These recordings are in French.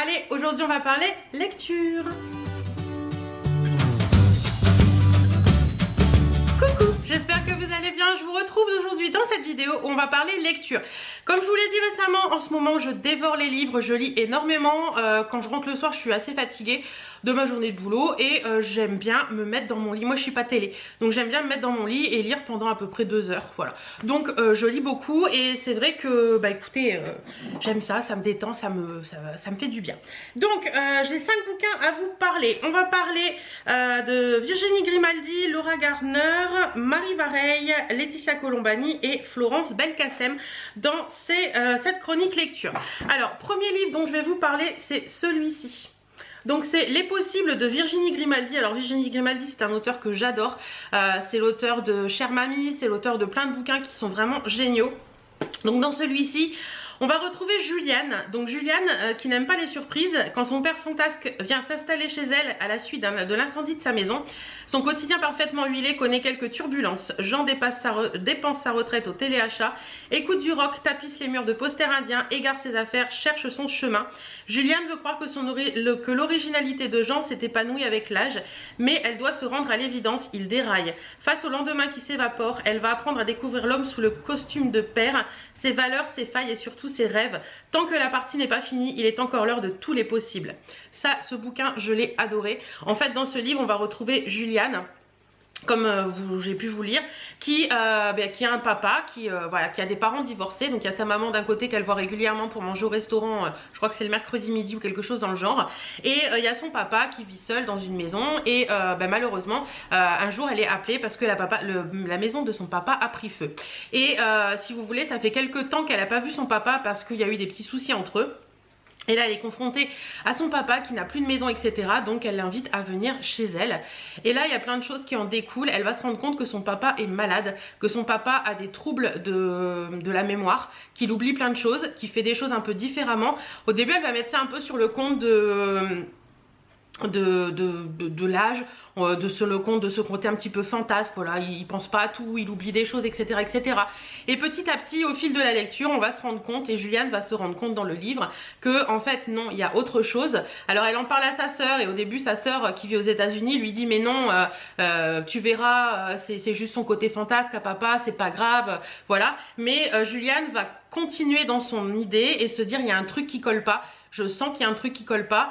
Allez, aujourd'hui on va parler lecture. Coucou, j'espère que vous allez bien. Je vous retrouve aujourd'hui dans cette vidéo où on va parler lecture. Comme je vous l'ai dit récemment, en ce moment je dévore les livres, je lis énormément. Quand je rentre le soir, je suis assez fatiguée de ma journée de boulot et j'aime bien me mettre dans mon lit. Moi je suis pas télé, donc j'aime bien me mettre dans mon lit et lire pendant à peu près 2 heures, voilà. Donc je lis beaucoup et c'est vrai que bah écoutez, j'aime ça, ça me détend, ça me fait du bien. Donc j'ai 5 bouquins à vous parler. On va parler de Virginie Grimaldi, Laura Garner, Marie Vareille, Laetitia Colombani et Florence Belkacem dans cette chronique lecture. Alors premier livre dont je vais vous parler, c'est celui-ci. Donc c'est Les Possibles de Virginie Grimaldi. Alors Virginie Grimaldi, c'est un auteur que j'adore. C'est l'auteur de Chère Mamie, c'est l'auteur de plein de bouquins qui sont vraiment géniaux. Donc dans celui-ci, on va retrouver Juliane. Donc Juliane qui n'aime pas les surprises. Quand son père fantasque vient s'installer chez elle à la suite de l'incendie de sa maison, son quotidien parfaitement huilé connaît quelques turbulences. Jean dépense sa retraite au téléachat, écoute du rock, tapisse les murs de posters indiens, égare ses affaires, cherche son chemin. Juliane veut croire que l'originalité de Jean s'est épanouie avec l'âge, mais elle doit se rendre à l'évidence, il déraille. Face au lendemain qui s'évapore, elle va apprendre à découvrir l'homme sous le costume de père, ses valeurs, ses failles et surtout ses rêves. Tant que la partie n'est pas finie, il est encore l'heure de tous les possibles. Ça, ce bouquin, je l'ai adoré. En fait, dans ce livre, on va retrouver Juliane, comme j'ai pu vous lire, qui a un papa qui a des parents divorcés. Donc il y a sa maman d'un côté qu'elle voit régulièrement pour manger au restaurant, je crois que c'est le mercredi midi ou quelque chose dans le genre, et il y a son papa qui vit seul dans une maison et malheureusement un jour elle est appelée parce que la maison de son papa a pris feu. Et si vous voulez, ça fait quelques temps qu'elle n'a pas vu son papa parce qu'il y a eu des petits soucis entre eux. Et là elle est confrontée à son papa qui n'a plus de maison, etc. Donc elle l'invite à venir chez elle. Et là il y a plein de choses qui en découlent. Elle va se rendre compte que son papa est malade, que son papa a des troubles de la mémoire, qu'il oublie plein de choses, qu'il fait des choses un peu différemment. Au début elle va mettre ça un peu sur le compte de l'âge, sur le compte de ce côté un petit peu fantasque, voilà, il pense pas à tout, il oublie des choses, etc., etc. Et petit à petit, au fil de la lecture, on va se rendre compte, et Juliane va se rendre compte dans le livre, que en fait non, il y a autre chose. Alors elle en parle à sa sœur, et au début sa sœur qui vit aux États-Unis lui dit mais non, tu verras, c'est juste son côté fantasque à papa, c'est pas grave, voilà. Mais Juliane va continuer dans son idée et se dire il y a un truc qui colle pas. Je sens qu'il y a un truc qui colle pas,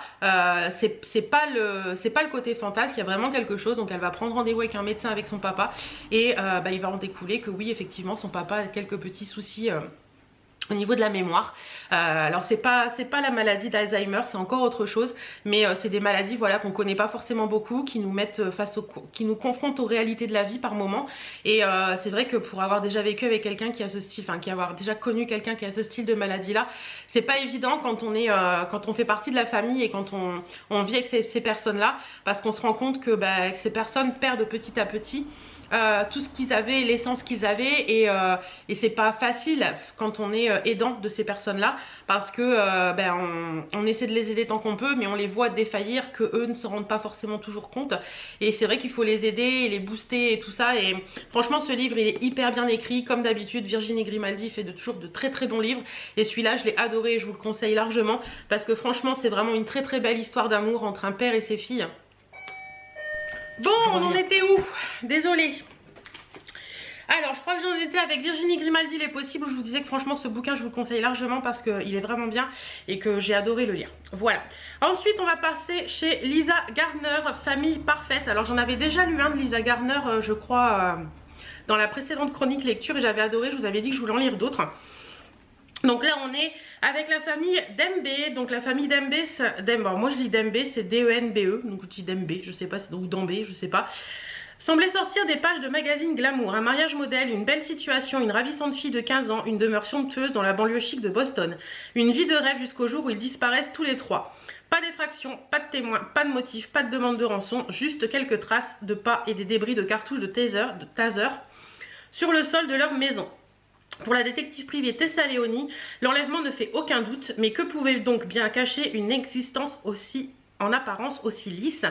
c'est pas le côté fantasque, il y a vraiment quelque chose. Donc elle va prendre rendez-vous avec un médecin, avec son papa, et il va en découler que oui, effectivement, son papa a quelques petits soucis au niveau de la mémoire. Alors c'est pas la maladie d'Alzheimer, c'est encore autre chose, mais c'est des maladies, voilà, qu'on connaît pas forcément beaucoup, qui nous mettent qui nous confrontent aux réalités de la vie par moment. Et c'est vrai que pour avoir déjà vécu avec quelqu'un qui a ce style, enfin avoir déjà connu quelqu'un qui a ce style de maladie là, c'est pas évident quand on fait partie de la famille et quand on vit avec ces personnes là, parce qu'on se rend compte que ces personnes perdent petit à petit tout ce qu'ils avaient, l'essence qu'ils avaient, et c'est pas facile quand on est aidant de ces personnes là, parce que on essaie de les aider tant qu'on peut, mais on les voit défaillir, que eux ne se rendent pas forcément toujours compte. Et c'est vrai qu'il faut les aider et les booster et tout ça. Et franchement ce livre il est hyper bien écrit, comme d'habitude. Virginie Grimaldi fait toujours de très très bons livres, et celui-là je l'ai adoré et je vous le conseille largement, parce que franchement c'est vraiment une très très belle histoire d'amour entre un père et ses filles. Bon, on en était où? Désolée. Alors, je crois que j'en étais avec Virginie Grimaldi, Les Possibles, où je vous disais que franchement ce bouquin je vous le conseille largement parce qu'il est vraiment bien et que j'ai adoré le lire. Voilà. Ensuite on va passer chez Lisa Gardner, Famille Parfaite. Alors j'en avais déjà lu un de Lisa Gardner, je crois, dans la précédente chronique lecture, et j'avais adoré, je vous avais dit que je voulais en lire d'autres. Donc là on est avec la famille Dembe. Donc la famille Dembe, moi je lis Dembe, c'est D-E-N-B-E, donc je dis Dembe, je sais pas, ou Dembe, je sais pas. Semblait sortir des pages de magazine glamour, un mariage modèle, une belle situation, une ravissante fille de 15 ans, une demeure somptueuse dans la banlieue chic de Boston. Une vie de rêve jusqu'au jour où ils disparaissent tous les trois. Pas d'effraction, pas de témoins, pas de motif, pas de demande de rançon, juste quelques traces de pas et des débris de cartouches de taser sur le sol de leur maison. Pour la détective privée Tessa Leoni, l'enlèvement ne fait aucun doute, mais que pouvait donc bien cacher une existence aussi en apparence aussi lisse.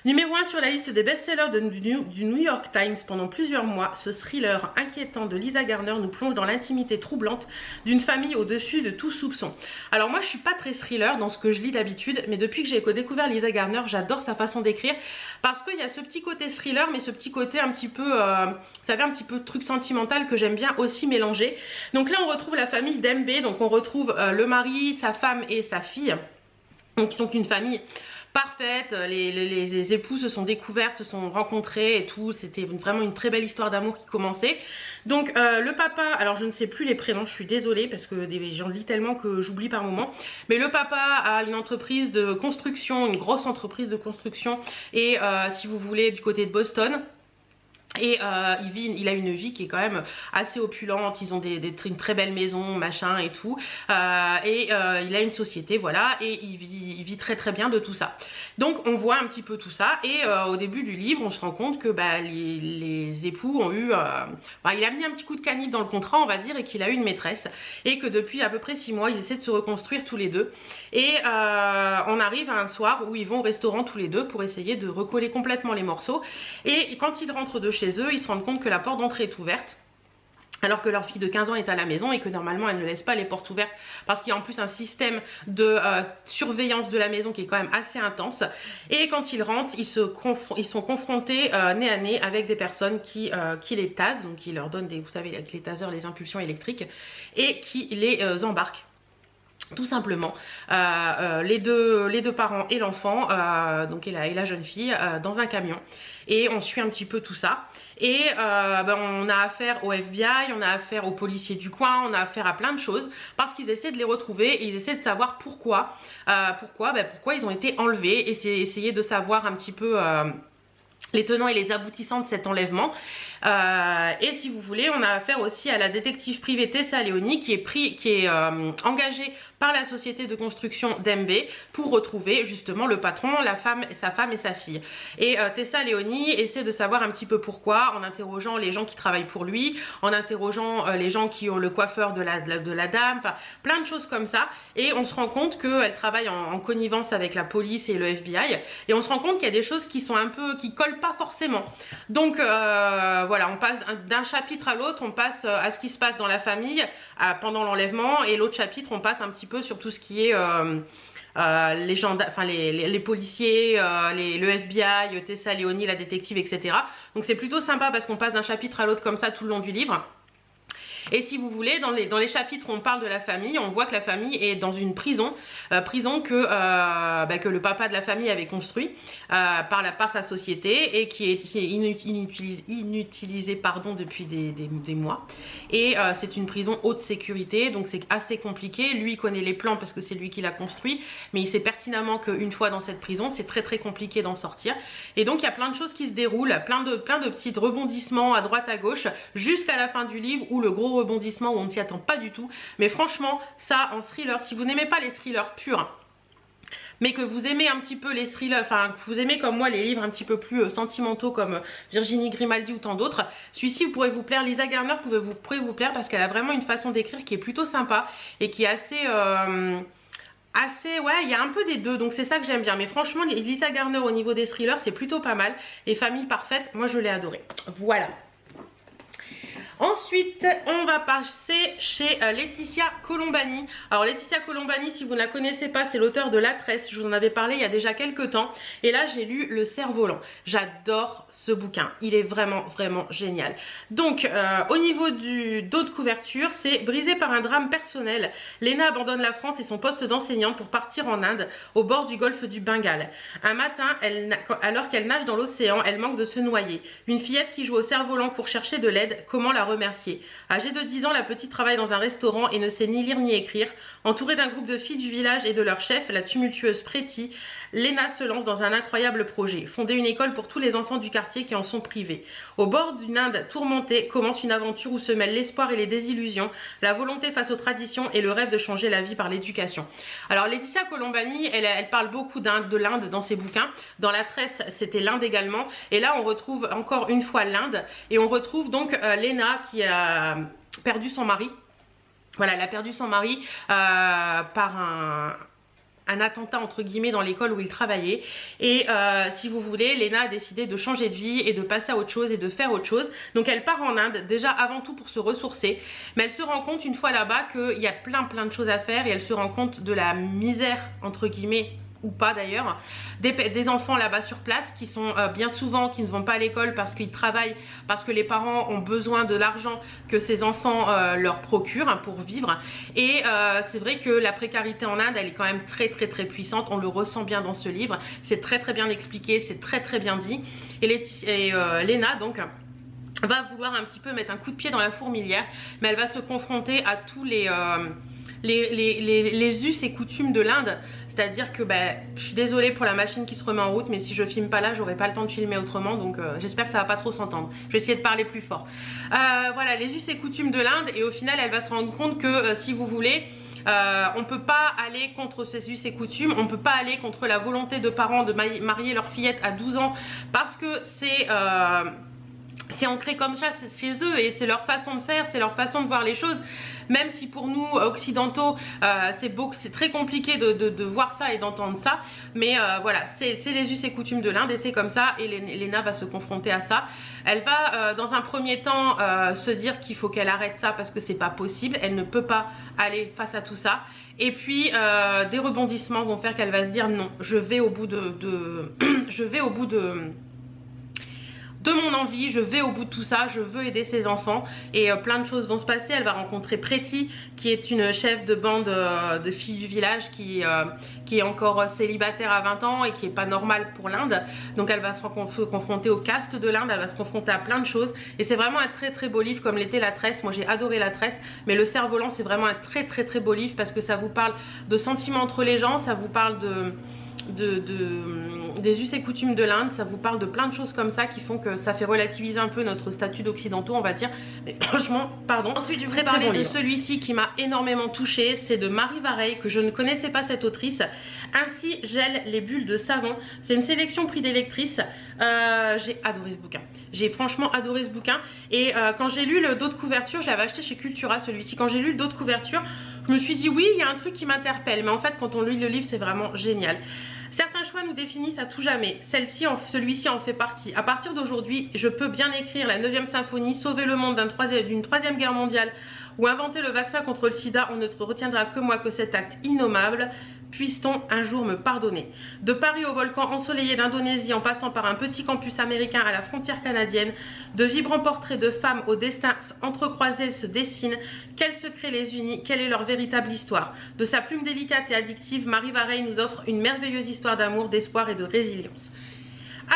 Numéro 1 sur la liste des best-sellers du New York Times pendant plusieurs mois, ce thriller inquiétant de Lisa Garner nous plonge dans l'intimité troublante d'une famille au-dessus de tout soupçon. Alors moi je suis pas très thriller dans ce que je lis d'habitude, mais depuis que j'ai découvert Lisa Garner, j'adore sa façon d'écrire parce qu'il y a ce petit côté thriller, mais ce petit côté un petit peu, vous savez, un petit peu truc sentimental que j'aime bien aussi mélanger. Donc là on retrouve la famille Dembe, donc on retrouve le mari, sa femme et sa fille, donc qui sont une famille parfaite, les époux se sont découverts, se sont rencontrés et tout, c'était vraiment une très belle histoire d'amour qui commençait. Donc le papa, alors je ne sais plus les prénoms, je suis désolée parce que j'en lis tellement que j'oublie par moment, mais le papa a une entreprise de construction, une grosse entreprise de construction, et si vous voulez du côté de Boston. Et il a une vie qui est quand même assez opulente, ils ont une très belle maison, machin et tout, il a une société, voilà, et il vit très très bien de tout ça. Donc on voit un petit peu tout ça, et au début du livre on se rend compte que les époux ont eu, il a mis un petit coup de canif dans le contrat on va dire, et qu'il a eu une maîtresse, et que depuis à peu près 6 mois ils essaient de se reconstruire tous les deux, et on arrive à un soir où ils vont au restaurant tous les deux pour essayer de recoller complètement les morceaux, et quand ils rentrent de chez eux, ils se rendent compte que la porte d'entrée est ouverte alors que leur fille de 15 ans est à la maison, et que normalement elle ne laisse pas les portes ouvertes parce qu'il y a en plus un système de surveillance de la maison qui est quand même assez intense. Et quand ils rentrent, ils sont confrontés nez à nez avec des personnes qui les tasent, donc qui leur donnent vous savez, avec les tasers, les impulsions électriques, et qui les embarquent. Tout simplement, les deux parents et l'enfant, donc et la jeune fille, dans un camion, et on suit un petit peu tout ça. Et on a affaire au FBI, on a affaire aux policiers du coin, on a affaire à plein de choses parce qu'ils essaient de les retrouver, et ils essaient de savoir pourquoi ils ont été enlevés, et c'est essayer de savoir un petit peu les tenants et les aboutissants de cet enlèvement. Et si vous voulez, on a affaire aussi à la détective privée Tessa Leoni qui est engagée par la société de construction Dembe pour retrouver justement le patron, sa femme et sa fille. Et Tessa Leoni essaie de savoir un petit peu pourquoi, en interrogeant les gens qui travaillent pour lui, en interrogeant les gens qui ont le coiffeur de la dame, enfin plein de choses comme ça. Et on se rend compte qu'elle travaille en connivence avec la police et le FBI, et on se rend compte qu'il y a des choses qui sont un peu, qui collent pas forcément. Donc voilà, on passe d'un chapitre à l'autre, on passe à ce qui se passe dans la famille pendant l'enlèvement, et l'autre chapitre on passe un petit peu sur tout ce qui est les policiers, le FBI, Tessa Leoni, la détective, etc. Donc c'est plutôt sympa parce qu'on passe d'un chapitre à l'autre comme ça tout le long du livre. Et si vous voulez, dans les chapitres où on parle de la famille, on voit que la famille est dans une prison, que le papa de la famille avait construit par sa société, et qui est inutilisée depuis des mois. Et c'est une prison haute sécurité, donc c'est assez compliqué. Lui il connaît les plans parce que c'est lui qui l'a construit, mais il sait pertinemment qu'une fois dans cette prison, c'est très très compliqué d'en sortir. Et donc il y a plein de choses qui se déroulent, plein de petits rebondissements à droite à gauche, jusqu'à la fin du livre où le gros rebondissement où on ne s'y attend pas du tout. Mais franchement, ça en thriller, si vous n'aimez pas les thrillers purs, mais que vous aimez un petit peu les thrillers, enfin que vous aimez comme moi les livres un petit peu plus sentimentaux comme Virginie Grimaldi ou tant d'autres, celui-ci pourrait vous plaire. Lisa Garner pourrait vous plaire parce qu'elle a vraiment une façon d'écrire qui est plutôt sympa et qui est assez, ouais, il y a un peu des deux, donc c'est ça que j'aime bien. Mais franchement, Lisa Garner au niveau des thrillers, c'est plutôt pas mal. Et Famille Parfaite, moi je l'ai adoré. Voilà. Ensuite, on va passer chez Laetitia Colombani. Alors Laetitia Colombani, si vous ne la connaissez pas, c'est l'auteur de La Tresse. Je vous en avais parlé il y a déjà quelques temps. Et là, j'ai lu Le Cerf-Volant. J'adore ce bouquin. Il est vraiment, vraiment génial. Donc, au niveau du dos de couverture, c'est brisé par un drame personnel. Léna abandonne la France et son poste d'enseignante pour partir en Inde, au bord du golfe du Bengale. Un matin, alors qu'elle nage dans l'océan, elle manque de se noyer. Une fillette qui joue au cerf-volant pour chercher de l'aide, comment la remercier? Âgée de 10 ans, la petite travaille dans un restaurant et ne sait ni lire ni écrire. Entourée d'un groupe de filles du village et de leur chef, la tumultueuse Pretty, Léna se lance dans un incroyable projet, fonder une école pour tous les enfants du quartier qui en sont privés. Au bord d'une Inde tourmentée commence une aventure où se mêlent l'espoir et les désillusions, la volonté face aux traditions et le rêve de changer la vie par l'éducation. Alors Laetitia Colombani, elle parle beaucoup de l'Inde dans ses bouquins. Dans La Tresse, c'était l'Inde également. Et là, on retrouve encore une fois l'Inde. Et on retrouve donc Léna qui a perdu son mari. Voilà, elle a perdu son mari par un attentat entre guillemets dans l'école où il travaillait et si vous voulez, Lena a décidé de changer de vie et de passer à autre chose et de faire autre chose. Donc elle part en Inde déjà avant tout pour se ressourcer, mais elle se rend compte une fois là-bas qu'il y a plein de choses à faire et elle se rend compte de la misère entre guillemets ou pas d'ailleurs, des enfants là-bas sur place qui sont bien souvent qui ne vont pas à l'école parce qu'ils travaillent, parce que les parents ont besoin de l'argent que ces enfants leur procurent hein, pour vivre. Et c'est vrai que la précarité en Inde elle est quand même très puissante, on le ressent bien dans ce livre, c'est très bien expliqué, c'est très bien dit. Et Lena donc va vouloir un petit peu mettre un coup de pied dans la fourmilière, mais elle va se confronter à tous les us et coutumes de l'Inde. C'est-à-dire que je suis désolée pour la machine qui se remet en route, mais si je filme pas là, j'aurai pas le temps de filmer autrement, donc j'espère que ça va pas trop s'entendre. Je vais essayer de parler plus fort. Voilà, les us et coutumes de l'Inde, et au final, elle va se rendre compte que si vous voulez, on peut pas aller contre ces us et coutumes, on peut pas aller contre la volonté de parents de marier leur fillette à 12 ans, parce que c'est ancré comme ça chez eux et c'est leur façon de faire, c'est leur façon de voir les choses. Même si pour nous occidentaux c'est très compliqué de voir ça et d'entendre ça, mais voilà, c'est les us et coutumes de l'Inde et c'est comme ça. Et Lena va se confronter à ça. Elle va dans un premier temps se dire qu'il faut qu'elle arrête ça parce que c'est pas possible, elle ne peut pas aller face à tout ça. Et puis des rebondissements vont faire qu'elle va se dire non, je vais au bout je vais au bout de mon envie, je vais au bout de tout ça, je veux aider ses enfants et plein de choses vont se passer. Elle va rencontrer Preti qui est une chef de bande de filles du village qui est encore célibataire à 20 ans et qui est pas normale pour l'Inde. Donc elle va se confronter au caste de l'Inde, elle va se confronter à plein de choses et c'est vraiment un très beau livre comme l'était La Tresse. Moi j'ai adoré La Tresse, mais Le Cerf-Volant c'est vraiment un très beau livre parce que ça vous parle de sentiments entre les gens, ça vous parle des us et coutumes de l'Inde, ça vous parle de plein de choses comme ça qui font que ça fait relativiser un peu notre statut d'occidentaux on va dire, mais franchement pardon. Ensuite je voudrais parler de celui-ci qui m'a énormément touchée, c'est de Marie Vareille, que je ne connaissais pas cette autrice. Ainsi gèlent les bulles de savon, c'est une sélection prix des lectrices. J'ai adoré ce bouquin, j'ai franchement adoré ce bouquin et quand j'ai lu le dos de couverture, je l'avais acheté chez Cultura celui-ci, quand j'ai lu le dos de couverture je me suis dit oui il y a un truc qui m'interpelle, mais en fait quand on lit le livre c'est vraiment génial. Certains choix nous définissent à tout jamais. Celui-ci en fait partie. À partir d'aujourd'hui, je peux bien écrire la 9e symphonie, sauver le monde d'une troisième guerre mondiale ou inventer le vaccin contre le sida. On ne retiendra que moi que cet acte innommable. Puisse-t-on un jour me pardonner? De Paris au volcan ensoleillé d'Indonésie en passant par un petit campus américain à la frontière canadienne, de vibrants portraits de femmes au destin entrecroisé se dessinent. Quels secrets les unit? Quelle est leur véritable histoire? De sa plume délicate et addictive, Marie Vareille nous offre une merveilleuse histoire d'amour, d'espoir et de résilience.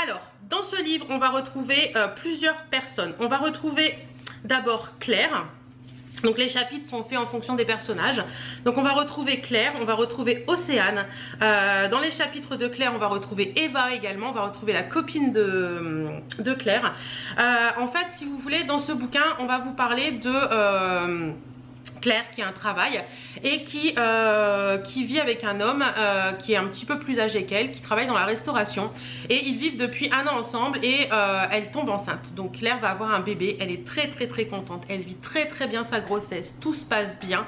Alors, dans ce livre, on va retrouver plusieurs personnes. On va retrouver d'abord Claire. Donc les chapitres sont faits en fonction des personnages. Donc on va retrouver Claire, on va retrouver Océane. Dans les chapitres de Claire, on va retrouver Eva également. On va retrouver la copine de Claire. En fait, si vous voulez, dans ce bouquin, on va vous parler de Claire qui a un travail et qui vit avec un homme qui est un petit peu plus âgé qu'elle, qui travaille dans la restauration et ils vivent depuis 1 an ensemble et elle tombe enceinte. Donc Claire va avoir un bébé, elle est très contente, elle vit très bien sa grossesse, tout se passe bien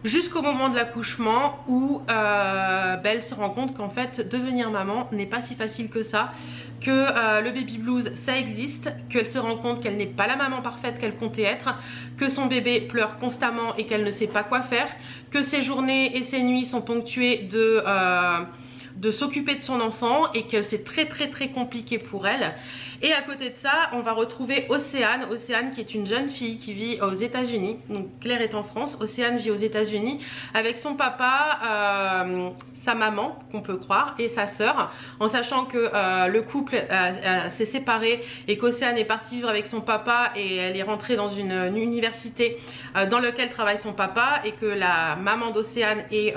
jusqu'au moment de l'accouchement où elle se rend compte qu'en fait devenir maman n'est pas si facile que ça, que le baby blues ça existe, qu'elle se rend compte qu'elle n'est pas la maman parfaite qu'elle comptait être, que son bébé pleure constamment et qu'elle ne sait pas quoi faire, que ses journées et ses nuits sont ponctuées de s'occuper de son enfant et que c'est très compliqué pour elle. Et à côté de ça, on va retrouver Océane. Océane qui est une jeune fille qui vit aux États-Unis. Donc Claire est en France, Océane vit aux États-Unis avec son papa, sa maman qu'on peut croire et sa sœur, en sachant que le couple s'est séparé et qu'Océane est partie vivre avec son papa et elle est rentrée dans une université dans laquelle travaille son papa et que la maman d'Océane et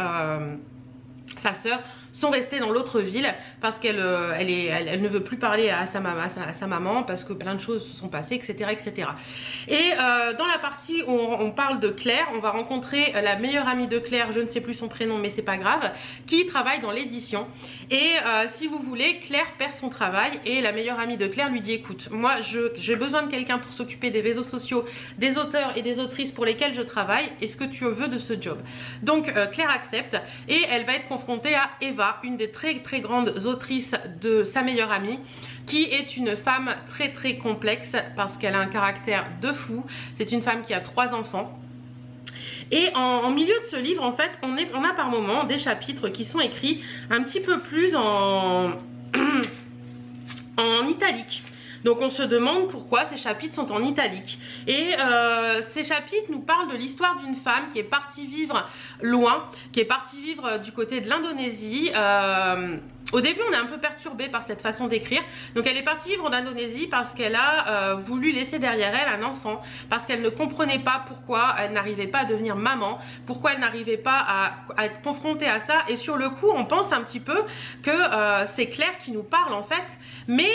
sa sœur sont restés dans l'autre ville parce qu'elle ne veut plus parler à sa maman parce que plein de choses se sont passées, etc. Et dans la partie où on parle de Claire, on va rencontrer la meilleure amie de Claire, je ne sais plus son prénom mais c'est pas grave, qui travaille dans l'édition. Et si vous voulez, Claire perd son travail et la meilleure amie de Claire lui dit écoute, moi j'ai besoin de quelqu'un pour s'occuper des réseaux sociaux, des auteurs et des autrices pour lesquels je travaille, est-ce que tu veux de ce job? Donc Claire accepte et elle va être confrontée à Eva, une des très très grandes autrices de Sa meilleure amie, qui est une femme très très complexe parce qu'elle a un caractère de fou. C'est une femme qui a 3 enfants. Et en milieu de ce livre, en fait, on a par moments des chapitres qui sont écrits un petit peu plus en italique. Donc on se demande pourquoi ces chapitres sont en italique. Et ces chapitres nous parlent de l'histoire d'une femme qui est partie vivre loin, qui est partie vivre du côté de l'Indonésie. Au début, on est un peu perturbé par cette façon d'écrire. Donc elle est partie vivre en Indonésie parce qu'elle a voulu laisser derrière elle un enfant, parce qu'elle ne comprenait pas pourquoi elle n'arrivait pas à devenir maman, pourquoi elle n'arrivait pas à être confrontée à ça. Et sur le coup, on pense un petit peu que c'est Claire qui nous parle en fait, mais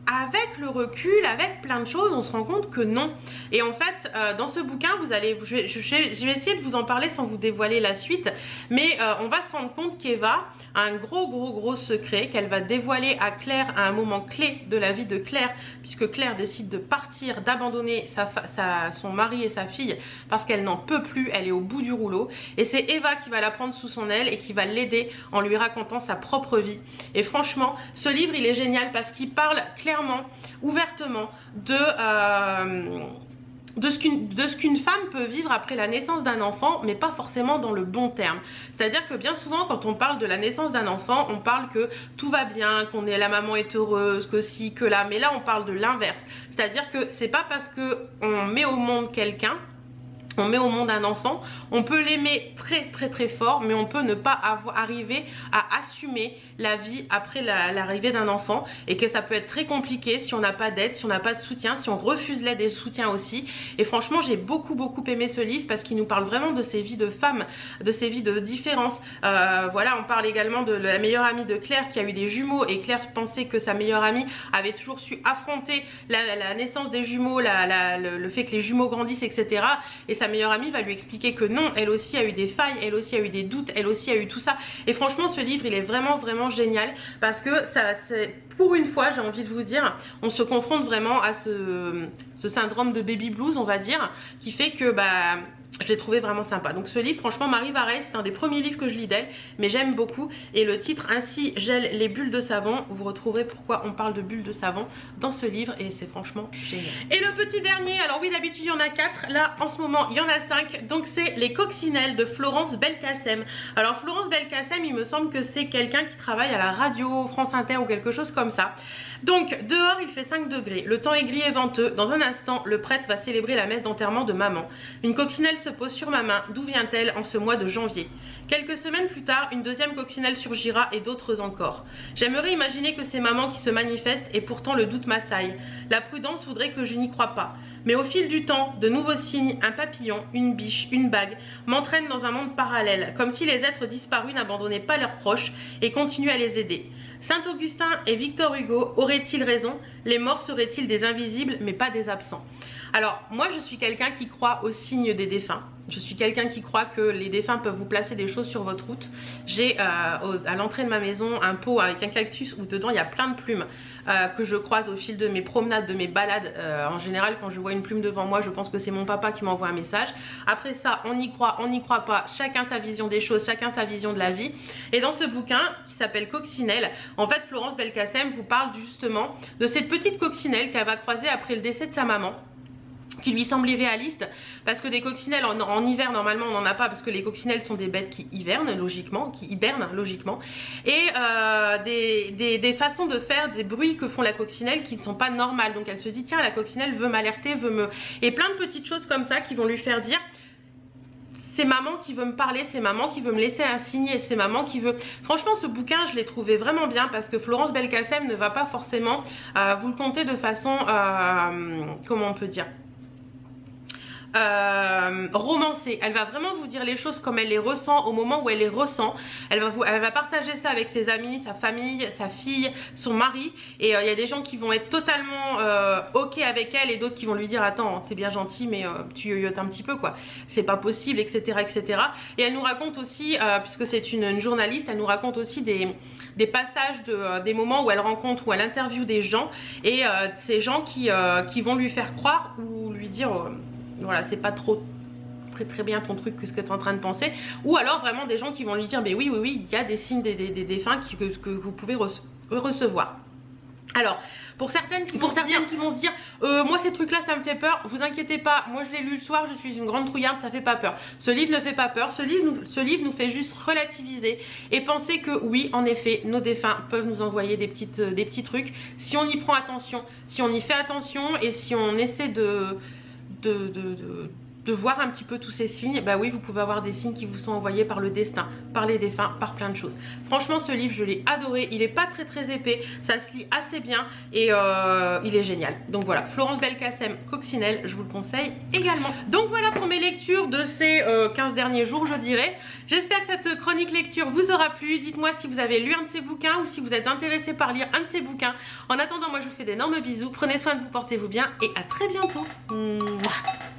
avec le recul, avec plein de choses, on se rend compte que non. Et en fait, dans ce bouquin, je vais essayer de vous en parler sans vous dévoiler la suite, mais on va se rendre compte qu'Eva a un gros secret qu'elle va dévoiler à Claire à un moment clé de la vie de Claire, puisque Claire décide de partir, d'abandonner son mari et sa fille parce qu'elle n'en peut plus, elle est au bout du rouleau. Et c'est Eva qui va la prendre sous son aile et qui va l'aider en lui racontant sa propre vie. Et franchement, ce livre, il est génial parce qu'il parle clairement, ouvertement de ce qu'une femme peut vivre après la naissance d'un enfant, mais pas forcément dans le bon terme. C'est-à-dire que bien souvent, quand on parle de la naissance d'un enfant, on parle que tout va bien, la maman est heureuse, que si, que là. Mais là, on parle de l'inverse. C'est-à-dire que c'est pas parce qu'on met au monde quelqu'un, on met au monde un enfant, on peut l'aimer très fort, mais on peut ne pas arriver à assumer la vie après l'arrivée d'un enfant, et que ça peut être très compliqué si on n'a pas d'aide, si on n'a pas de soutien, si on refuse l'aide et le soutien aussi. Et franchement, j'ai beaucoup aimé ce livre parce qu'il nous parle vraiment de ces vies de femmes, de ces vies de différence. Voilà, on parle également de la meilleure amie de Claire qui a eu des jumeaux, et Claire pensait que sa meilleure amie avait toujours su affronter la naissance des jumeaux, le fait que les jumeaux grandissent, etc. Et sa meilleure amie va lui expliquer que non, elle aussi a eu des failles, elle aussi a eu des doutes, elle aussi a eu tout ça. Et franchement, ce livre, il est vraiment génial parce que pour une fois, j'ai envie de vous dire, on se confronte vraiment à ce syndrome de baby blues, on va dire, qui fait que je l'ai trouvé vraiment sympa. Donc ce livre, franchement, Marie Varey, c'est un des premiers livres que je lis d'elle, mais j'aime beaucoup. Et le titre, Ainsi gèlent les bulles de savon, vous retrouverez pourquoi on parle de bulles de savon dans ce livre, et c'est franchement génial. Et le petit dernier, alors oui, d'habitude il y en a 4, là en ce moment il y en a 5, donc c'est Les Coccinelles de Florence Belkacem. Alors Florence Belkacem, il me semble que c'est quelqu'un qui travaille à la radio France Inter ou quelque chose comme ça. Donc dehors il fait 5 degrés, le temps est gris et venteux. Dans un instant, le prêtre va célébrer la messe d'enterrement de maman. Une coccinelle se pose sur ma main. D'où vient-elle en ce mois de janvier? Quelques semaines plus tard, une deuxième coccinelle surgira, et d'autres encore. J'aimerais imaginer que c'est maman qui se manifeste, et pourtant le doute m'assaille. La prudence voudrait que je n'y croie pas. Mais au fil du temps, de nouveaux signes, un papillon, une biche, une bague, m'entraînent dans un monde parallèle, comme si les êtres disparus n'abandonnaient pas leurs proches et continuaient à les aider. Saint-Augustin et Victor Hugo auraient-ils raison? Les morts seraient-ils des invisibles mais pas des absents? Alors moi je suis quelqu'un qui croit aux signes des défunts. Je suis quelqu'un qui croit que les défunts peuvent vous placer des choses sur votre route. J'ai à l'entrée de ma maison un pot avec un cactus où dedans il y a plein de plumes que je croise au fil de mes promenades, de mes balades. En général, quand je vois une plume devant moi, je pense que c'est mon papa qui m'envoie un message. Après ça, on y croit, on n'y croit pas. Chacun sa vision des choses, chacun sa vision de la vie. Et dans ce bouquin qui s'appelle Coccinelle, en fait Florence Belkacem vous parle justement de cette petite coccinelle qu'elle va croiser après le décès de sa maman, qui lui semble irréaliste, parce que des coccinelles en hiver normalement on n'en a pas, parce que les coccinelles sont des bêtes qui hibernent logiquement, et des façons de faire, des bruits que font la coccinelle qui ne sont pas normales. Donc elle se dit tiens, la coccinelle veut m'alerter, et plein de petites choses comme ça qui vont lui faire dire c'est maman qui veut me parler, c'est maman qui veut me laisser un signe, et c'est maman qui veut... Franchement, ce bouquin, je l'ai trouvé vraiment bien parce que Florence Belkacem ne va pas forcément vous le conter de façon... comment on peut dire, romancée. Elle va vraiment vous dire les choses comme elle les ressent au moment où elle les ressent. Elle va partager ça avec ses amis, sa famille, sa fille, son mari, et il y a des gens qui vont être totalement ok avec elle, et d'autres qui vont lui dire attends, t'es bien gentil mais tu yoyotes un petit peu quoi, c'est pas possible, etc. Et elle nous raconte aussi, puisque c'est une journaliste, elle nous raconte aussi des passages des moments où elle rencontre, où elle interviewe des gens, et ces gens qui vont lui faire croire ou lui dire voilà, c'est pas trop très bien ton truc, que ce que tu es en train de penser. Ou alors vraiment des gens qui vont lui dire, mais oui, il y a des signes des défunts que vous pouvez recevoir. Alors, pour certaines qui vont se dire moi ces trucs là ça me fait peur, vous inquiétez pas, moi je l'ai lu le soir, je suis une grande trouillarde, ça fait pas peur. Ce livre ne fait pas peur, ce livre nous fait juste relativiser et penser que oui, en effet, nos défunts peuvent nous envoyer des petits trucs. Si on y prend attention, si on y fait attention et si on essaie de voir un petit peu tous ces signes, bah oui, vous pouvez avoir des signes qui vous sont envoyés par le destin, par les défunts, par plein de choses. Franchement, ce livre, je l'ai adoré. Il est pas très épais, ça se lit assez bien et il est génial. Donc voilà, Florence Belkacem, Coccinelle, je vous le conseille également. Donc voilà pour mes lectures de ces 15 derniers jours, je dirais. J'espère que cette chronique lecture vous aura plu. Dites-moi si vous avez lu un de ces bouquins ou si vous êtes intéressé par lire un de ces bouquins. En attendant, moi, je vous fais d'énormes bisous. Prenez soin de vous, portez-vous bien et à très bientôt. Mouah.